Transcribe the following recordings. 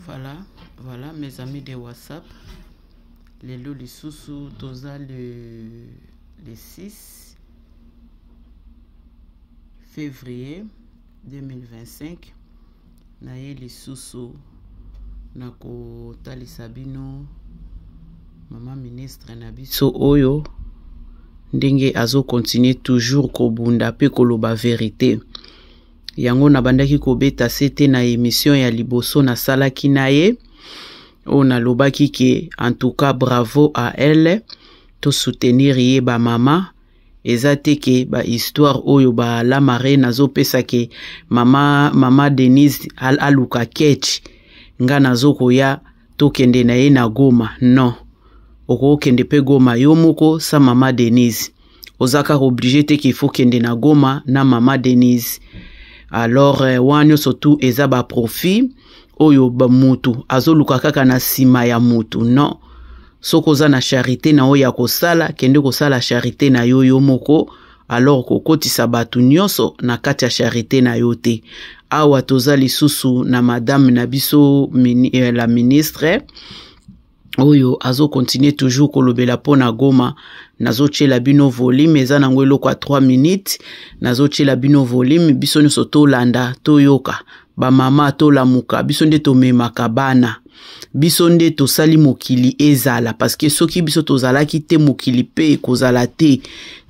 Voilà mes amis de WhatsApp. Les lots les sous toza le 6 février 2025. Naye les sous nako tali sabino maman ministre na biso oyo ndenge azo continuer toujours ko bunda pe koloba vérité. Yango na bandaki ko beta sete na émission ya liboso na salaki naye. On a lobaki ke en tout cas bravo à elle to soutenir ye ba mama ezate ke ba histoire oyo ba la marée nazo pesa ke mama Denise aluka ketch nga nazo koya to kende na ye na Goma non oko kende pe Goma yo moko sa mama Denise ozaka obligé te qu'il faut kende na Goma na mama Denise. Alors wanyo surtout eza ba profit oyo ba mutu azoluka kaka na sima ya mutu non sokoza na charité na oya kosala kende kosala charité na yo moko alors kokotisa batu nyonso na kati ya charité na yo te. Awa toza lisusu na madame na biso la ministre oyo azo continuer toujours kolobela pona Goma. Nazo tchela bino volume eza nango eloko 3 minutes nazo tchela bino volume biso nyonso tolanda toyoka ba mama tolamuka biso nde tomemaka bana biso nde tosali mokili ezala parce que soki biso tozalaki te mokili pe kozala te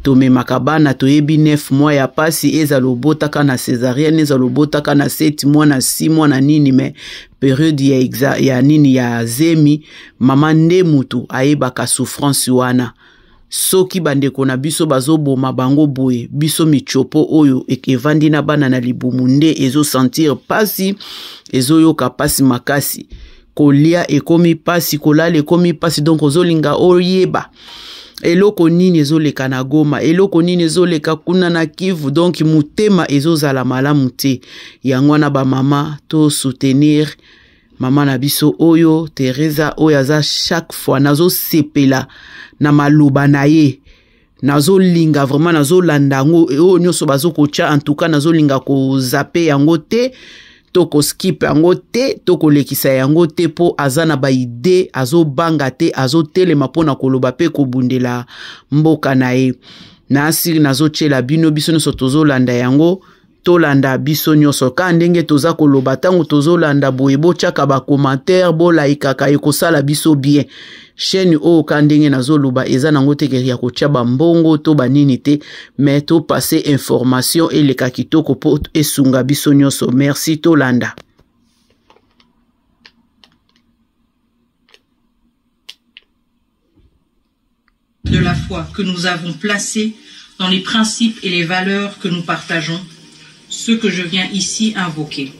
tomemaka bana toyebi 9 mois ya pasi ezala obotaka na césarienne ezala obotaka na 7 mois na 6 mois na nini mais période ya nini ya zemi mama nde mutu ayebaka souffrance wana. Soki bandeko na biso bazoboma bango boye biso michopo oyo ekevandi na bana na libumu nde ezo sentir pasi ezo yoka pasi makasi kolia ekomi pasi kolala ekomi pasi donc ozolinga oyeba eloko nini ezoleka na Goma eloko nini ezoleka kuna na Kivu donc mutema ezozala malamu te yango na ba mama to soutenir mama na biso oyo Teresa oyo aza chaque fois nazo sepela na maloba na ye nazo linga vraiment nazo landango oyo nyoso bazo kocha en tout cas nazo linga ko zape yango te to ko skip yango te to ko lekisa yango te po azana ba ide azo banga te azo telema pona koloba pe ko bundela mboka na ye na asiri nazo chela bino biso nyoso tozo landa yango tolanda biso nyonso ka ndenge toza koloba tango tozolanda boye bochaka ba commentaire bo like ka ekosala biso bien chaîne o ka ndenge nazoloba eza nango te ya kocha ba mbongo to banini te mais to passer information et le kakitoko po esunga biso nyonso. Merci tolanda. De la foi que nous avons placée dans les principes et les valeurs que nous partageons, ce que je viens ici invoquer.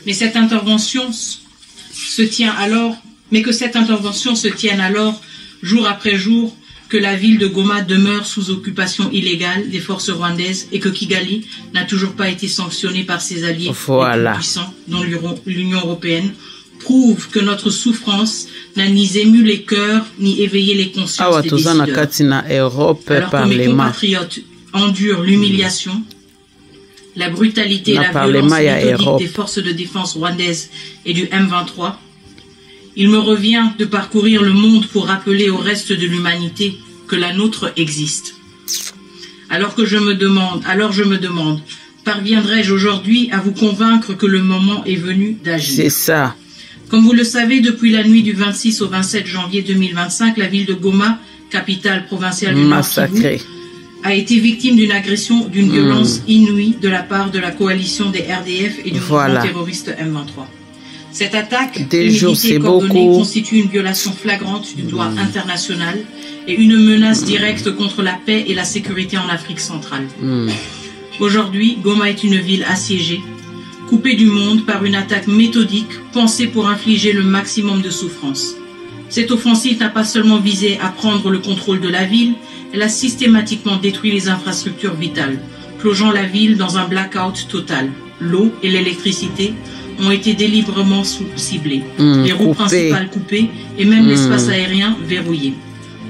Mais que cette intervention se tienne alors, jour après jour, que la ville de Goma demeure sous occupation illégale des forces rwandaises et que Kigali n'a toujours pas été sanctionnée par ses alliés les plus puissants, dont l'Union européenne, prouve que notre souffrance n'a ni ému les cœurs, ni éveillé les consciences des décideurs. Alors que mes compatriotes endurent l'humiliation, la brutalité et la violence méthodique des forces de défense rwandaises et du M23, il me revient de parcourir le monde pour rappeler au reste de l'humanité que la nôtre existe. Alors je me demande, parviendrai-je aujourd'hui à vous convaincre que le moment est venu d'agir? C'est ça. Comme vous le savez, depuis la nuit du 26 au 27 janvier 2025, la ville de Goma, capitale provinciale du Nord Kivu, a été victime d'une agression, d'une violence inouïe de la part de la coalition des RDF et du mouvement terroriste M23. Cette attaque inéditée et coordonnée constitue une violation flagrante du droit international et une menace directe contre la paix et la sécurité en Afrique centrale. Aujourd'hui, Goma est une ville assiégée, coupée du monde par une attaque méthodique pensée pour infliger le maximum de souffrance. Cette offensive n'a pas seulement visé à prendre le contrôle de la ville, elle a systématiquement détruit les infrastructures vitales, plongeant la ville dans un blackout total. L'eau et l'électricité ont été délibérément ciblées, les routes principales coupées et même l'espace aérien verrouillé.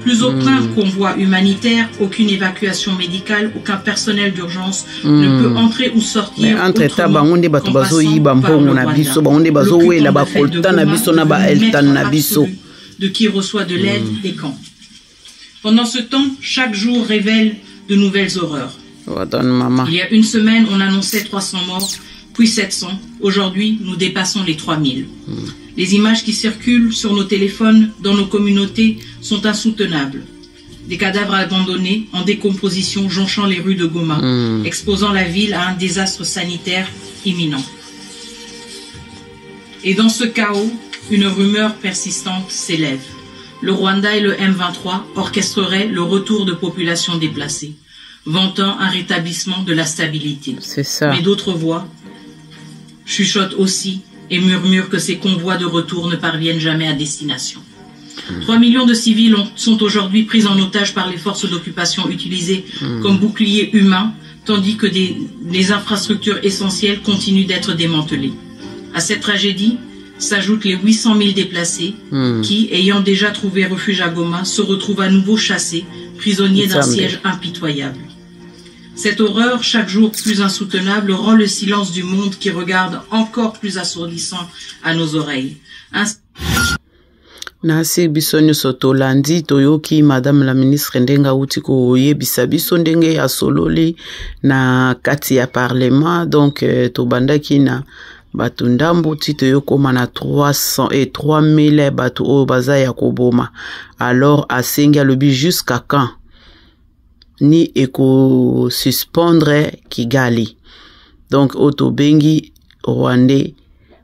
Plus aucun convoi humanitaire, aucune évacuation médicale, aucun personnel d'urgence ne peut entrer ou sortir autrement qu'en passant par le Rwanda, de qui reçoit de l'aide des camps. Pendant ce temps, chaque jour révèle de nouvelles horreurs. Il y a une semaine, on annonçait 300 morts, puis 700. Aujourd'hui, nous dépassons les 3000. Les images qui circulent sur nos téléphones, dans nos communautés, sont insoutenables. Des cadavres abandonnés, en décomposition, jonchant les rues de Goma, exposant la ville à un désastre sanitaire imminent. Et dans ce chaos, une rumeur persistante s'élève. Le Rwanda et le M23 orchestreraient le retour de populations déplacées, vantant un rétablissement de la stabilité. C'est ça. Mais d'autres voix chuchotent aussi et murmurent que ces convois de retour ne parviennent jamais à destination. 3 millions de civils sont aujourd'hui pris en otage par les forces d'occupation utilisées comme boucliers humains, tandis que les infrastructures essentielles continuent d'être démantelées. À cette tragédie s'ajoutent les 800 000 déplacés qui, ayant déjà trouvé refuge à Goma, se retrouvent à nouveau chassés, prisonniers d'un siège impitoyable. Cette horreur, chaque jour plus insoutenable, rend le silence du monde qui regarde encore plus assourdissant à nos oreilles. Nasi biso nyonso tolandi toyoki madame la ministre ndenga uti koyebisa biso ndenge ya sololi na kati ya parlement, donc tobandaki na batu ndambu ti toyokoma na 300 et 3000 batu oyo baza ya koboma. Alors asengi alobi jusqu'à quand ni eko suspendre Kigali. Donc otobengi Rwandais,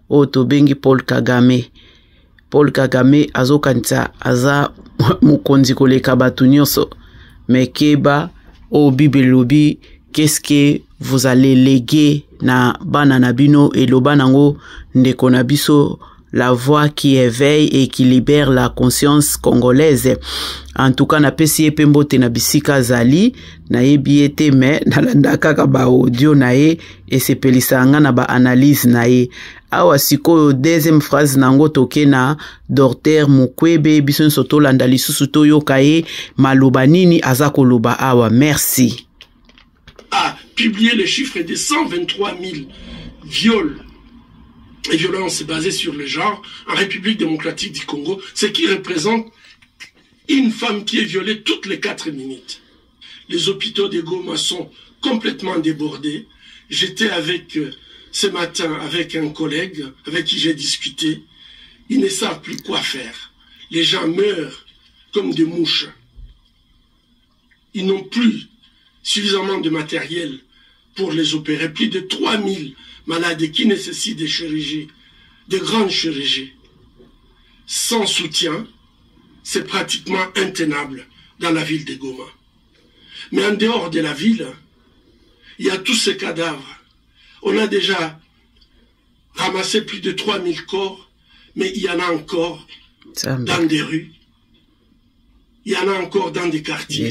otobengi Paul Kagame. Paul Kagame azokanisa aza mukonzi koleka batu nyonso. Mais keba o bibelobi, qu'est-ce que vous allez léguer na bana nabino et lo banango ndeko nabiso, la voix qui éveille et qui libère la conscience congolaise. En tout cas, na pesi epembo te na bisika zali, na yebi ete me, na landa kaka ba audio na ye, et se pelisanga na ba analyse na ye. Awa siko deuxième phrase nango toke na Dr Mukwebe, bison soto landa lisusu to yokaye, maloba nini azako loba awa. Merci. A publié les chiffres des 123 000 viols et violences basées sur le genre en République démocratique du Congo, ce qui représente une femme qui est violée toutes les 4 minutes. Les hôpitaux de Goma sont complètement débordés. J'étais avec ce matin avec un collègue avec qui j'ai discuté. Ils ne savent plus quoi faire. Les gens meurent comme des mouches. Ils n'ont plus suffisamment de matériel pour les opérer. Plus de 3000 malades qui nécessitent des chirurgies, de grandes chirurgies. Sans soutien, c'est pratiquement intenable dans la ville de Goma. Mais en dehors de la ville, il y a tous ces cadavres. On a déjà ramassé plus de 3000 corps, mais il y en a encore dans des rues. Il y en a encore dans des quartiers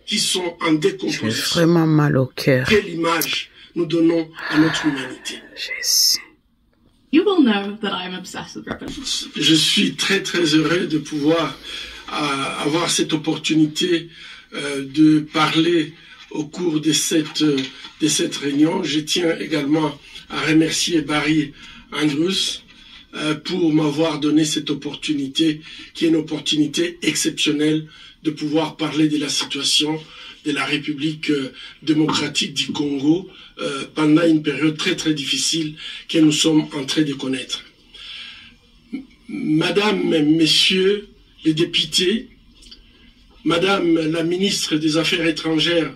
qui sont en décomposition. J'ai vraiment mal au cœur. Quelle image nous donnons à notre humanité. You will know that I am obsessed with Ripon. Je suis très heureux de pouvoir avoir cette opportunité de parler au cours de cette réunion. Je tiens également à remercier Barry Andrews pour m'avoir donné cette opportunité, qui est une opportunité exceptionnelle de pouvoir parler de la situation de la République démocratique du Congo pendant une période très difficile que nous sommes en train de connaître. Madame, Messieurs les députés, Madame la ministre des Affaires étrangères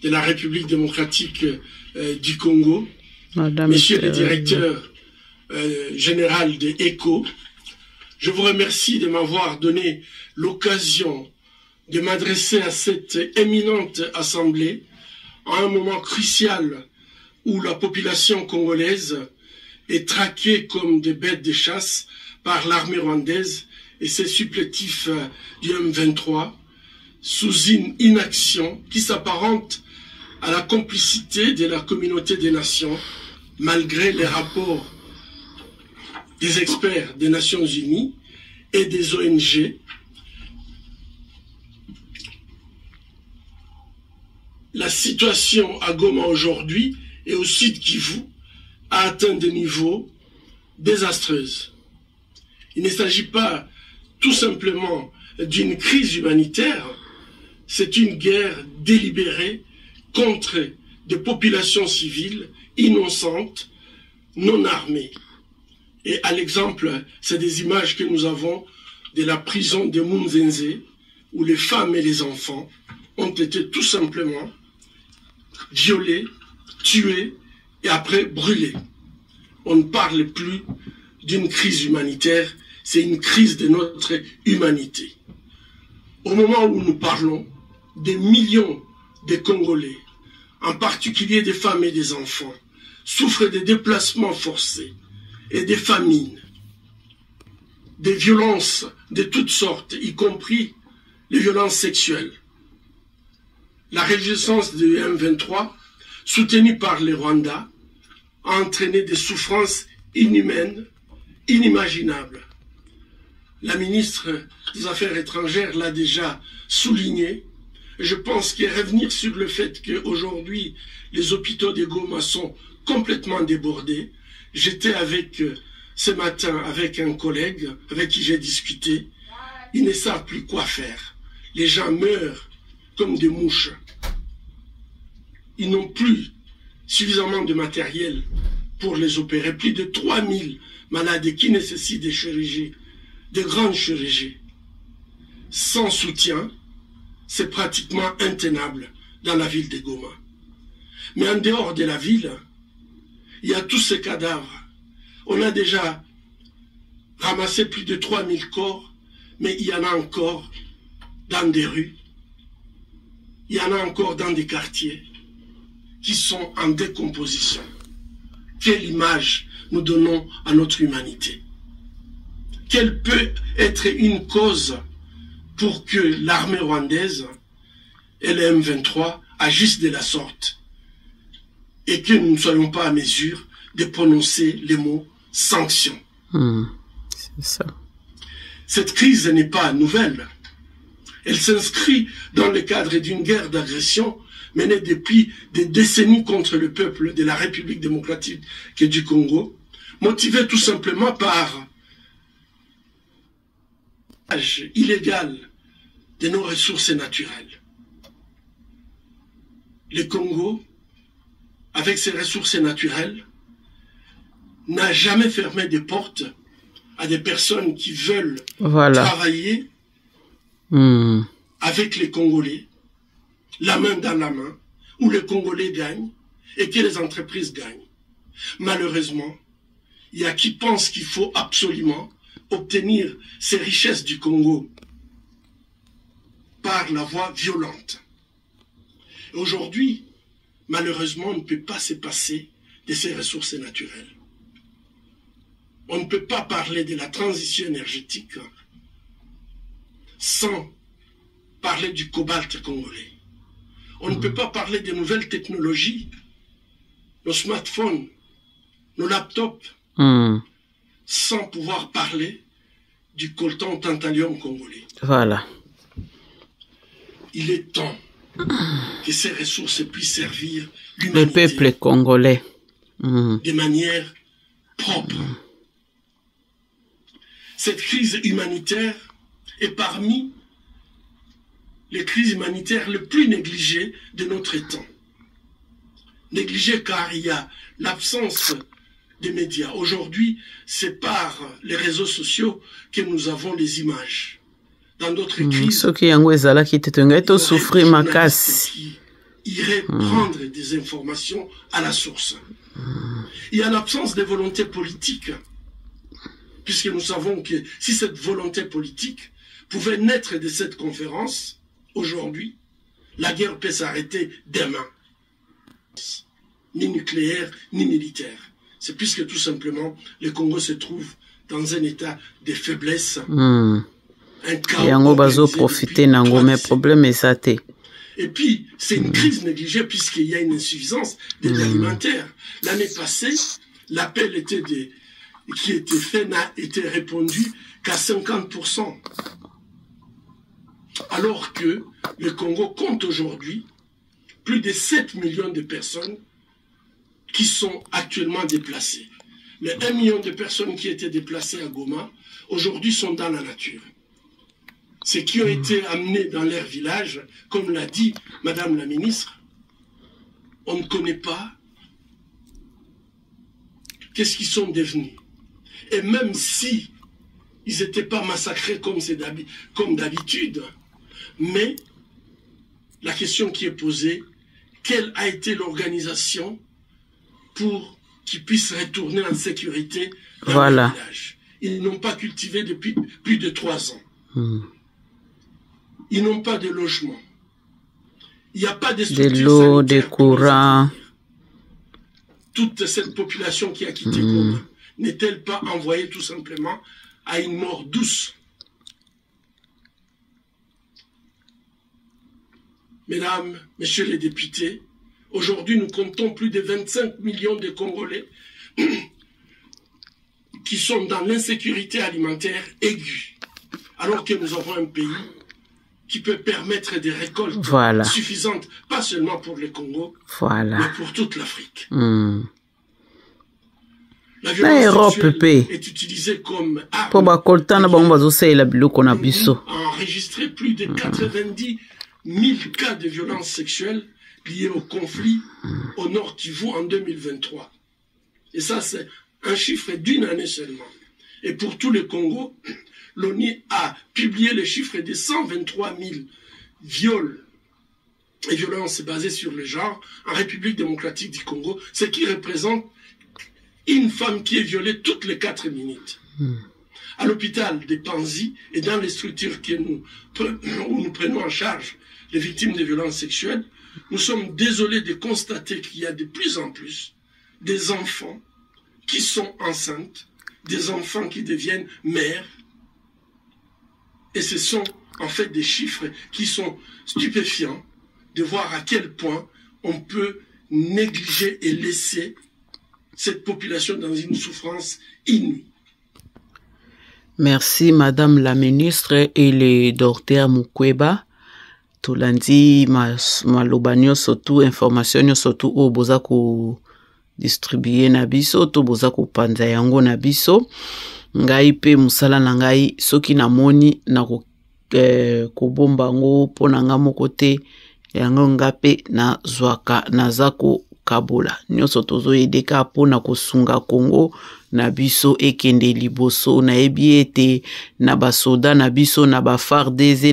de la République démocratique du Congo, Messieurs les directeurs généraux de ECHO, je vous remercie de m'avoir donné l'occasion de m'adresser à cette éminente assemblée à un moment crucial où la population congolaise est traquée comme des bêtes de chasse par l'armée rwandaise et ses supplétifs du M23 sous une inaction qui s'apparente à la complicité de la communauté des nations malgré les rapports des experts des Nations Unies et des ONG la situation à Goma aujourd'hui et au Sud Kivu a atteint des niveaux désastreux. Il ne s'agit pas tout simplement d'une crise humanitaire, c'est une guerre délibérée contre des populations civiles innocentes, non armées. Et à l'exemple, c'est des images que nous avons de la prison de Munzenze, où les femmes et les enfants ont été tout simplement violés, tués et après brûlés. On ne parle plus d'une crise humanitaire, c'est une crise de notre humanité. Au moment où nous parlons, des millions de Congolais, en particulier des femmes et des enfants, souffrent de déplacements forcés et des famines, des violences de toutes sortes, y compris les violences sexuelles. La résistance de M23, soutenue par les Rwandais, a entraîné des souffrances inhumaines, inimaginables. La ministre des Affaires étrangères l'a déjà souligné. Je pense qu'il y a revenir sur le fait qu'aujourd'hui, les hôpitaux de Goma sont complètement débordés. J'étais ce matin avec un collègue avec qui j'ai discuté. Ils ne savent plus quoi faire. Les gens meurent comme des mouches. Ils n'ont plus suffisamment de matériel pour les opérer. Plus de 3000 malades qui nécessitent des chirurgies, des grandes chirurgies. Sans soutien, c'est pratiquement intenable dans la ville de Goma. Mais en dehors de la ville, il y a tous ces cadavres. On a déjà ramassé plus de 3000 corps, mais il y en a encore dans des rues, il y en a encore dans des quartiers qui sont en décomposition. Quelle image nous donnons à notre humanité? Quelle peut être une cause pour que l'armée rwandaise et les M23 agissent de la sorte et que nous ne soyons pas à mesure de prononcer les mots sanctions? C'est ça. Cette crise n'est pas nouvelle. Elle s'inscrit dans le cadre d'une guerre d'agression menée depuis des décennies contre le peuple de la République démocratique du Congo, motivée tout simplement par l'usage illégal de nos ressources naturelles. Le Congo, avec ses ressources naturelles, n'a jamais fermé des portes à des personnes qui veulent travailler avec les Congolais, la main dans la main, où les Congolais gagnent et que les entreprises gagnent. Malheureusement, il y a qui pensent qu'il faut absolument obtenir ces richesses du Congo par la voie violente. Aujourd'hui, malheureusement, on ne peut pas se passer de ces ressources naturelles. On ne peut pas parler de la transition énergétique sans parler du cobalt congolais. On ne peut pas parler des nouvelles technologies, nos smartphones, nos laptops, sans pouvoir parler du coltan tantalum congolais. Voilà. Il est temps que ces ressources puissent servir le peuple congolais de manière propre. Cette crise humanitaire est parmi les crises humanitaires les plus négligées de notre temps. Négligées car il y a l'absence des médias. Aujourd'hui, c'est par les réseaux sociaux que nous avons les images. Dans d'autres crises, il irait prendre des informations à la source. Il y a l'absence de volonté politique, puisque nous savons que si cette volonté politique pouvait naître de cette conférence, aujourd'hui, la guerre peut s'arrêter demain. Ni nucléaire, ni militaire. C'est puisque tout simplement, le Congo se trouve dans un état de faiblesse. Un chaos profiter mais problème est ça. Et puis, c'est une crise négligée puisqu'il y a une insuffisance d'aide alimentaire. L'année passée, l'appel qui était fait n'a été répondu qu'à 50%. Alors que le Congo compte aujourd'hui plus de 7 millions de personnes qui sont actuellement déplacées. Les 1 million de personnes qui étaient déplacées à Goma, aujourd'hui sont dans la nature. Ceux qui ont été amenés dans leur village, comme l'a dit Madame la ministre, on ne connaît pas qu'est-ce qu'ils sont devenus. Et même si ils n'étaient pas massacrés comme d'habitude, mais la question qui est posée, quelle a été l'organisation pour qu'ils puissent retourner en sécurité dans le village? Ils n'ont pas cultivé depuis plus de 3 ans. Ils n'ont pas de logement. Il n'y a pas de structure de l'eau, de courant. Toute cette population qui a quitté Goma n'est-elle pas envoyée tout simplement à une mort douce? Mesdames, Messieurs les députés, aujourd'hui nous comptons plus de 25 millions de Congolais qui sont dans l'insécurité alimentaire aiguë, alors que nous avons un pays qui peut permettre des récoltes suffisantes, pas seulement pour le Congo, mais pour toute l'Afrique. La violence sexuelle est utilisée comme arme. A enregistré plus de 90 000 cas de violence sexuelle liés au conflit au Nord Kivu en 2023. Et ça, c'est un chiffre d'une année seulement. Et pour tout le Congo, l'ONU a publié le chiffre de 123 000 viols et violences basées sur le genre en République démocratique du Congo, ce qui représente une femme qui est violée toutes les 4 minutes. À l'hôpital de Panzi et dans les structures où nous prenons en charge les victimes de violences sexuelles, nous sommes désolés de constater qu'il y a de plus en plus des enfants qui sont enceintes, des enfants qui deviennent mères. Et ce sont en fait des chiffres qui sont stupéfiants de voir à quel point on peut négliger et laisser cette population dans une souffrance inouïe. Merci Madame la ministre et le docteur Mukweba. Tulandi maloba nyonso tu information nyonso tu o boza ko distribuer na biso to boza ko panza yango na biso. Ngai pe musala na ngai soki na moni na ko bomba ngo pona nga moko te yango ngape na zwaka na zako kabola nyonso tozo edeka pona kosunga Congo na biso ekende liboso na ebi ete na basoda na biso na ba FARDC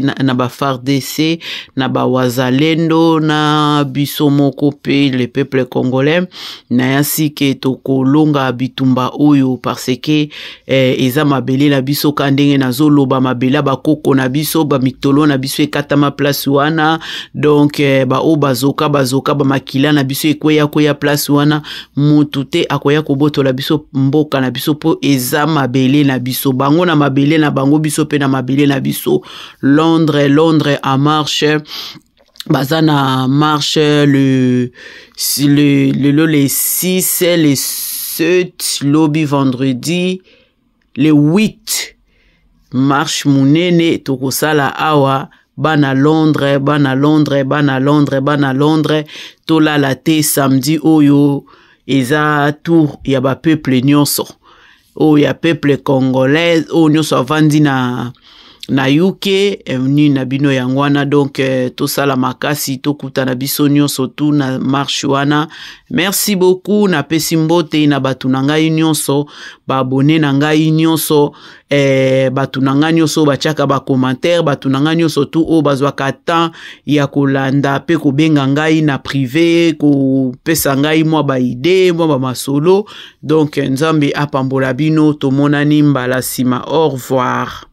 na ba wazalendo na biso moko pe le peuple congolais na yasi ke tokolonga bitumba oyo parce que eza mabele na biso kandenge nazoloba mabela bakoko na biso ba mitolo na biso ekatama place wana donc ba o bazoka ba makila na biso ekweya place wana mutu te akoya kobotola biso mboka na biso po eza mabele na biso bango na mabele na bango biso pe na mabele na biso. Londres en marche bazana marche le 6 le 7 lobby vendredi le 8 marche munene tokosala awa bana Londres tolala te samedi oyo eza tour ya ba peuple nyonso o ya peuple congolais o nyonso avandi na UK ni na bino yangwana donc to sala makasi to kuta na biso nyonso tu na marche wana. Merci beaucoup na pesi mbote na batu na ngai nyonso ba abonné na ngai nyonso batu na ngai nyonso bachaka ba commentaire batu na ngai nyonso tu o bazwaka temps ya kolanda pe ko benga ngai na privé ko pesa ngai mwa ba idée mwa ba masolo donc nzambe apambola bino to monani mbala sima. Au revoir.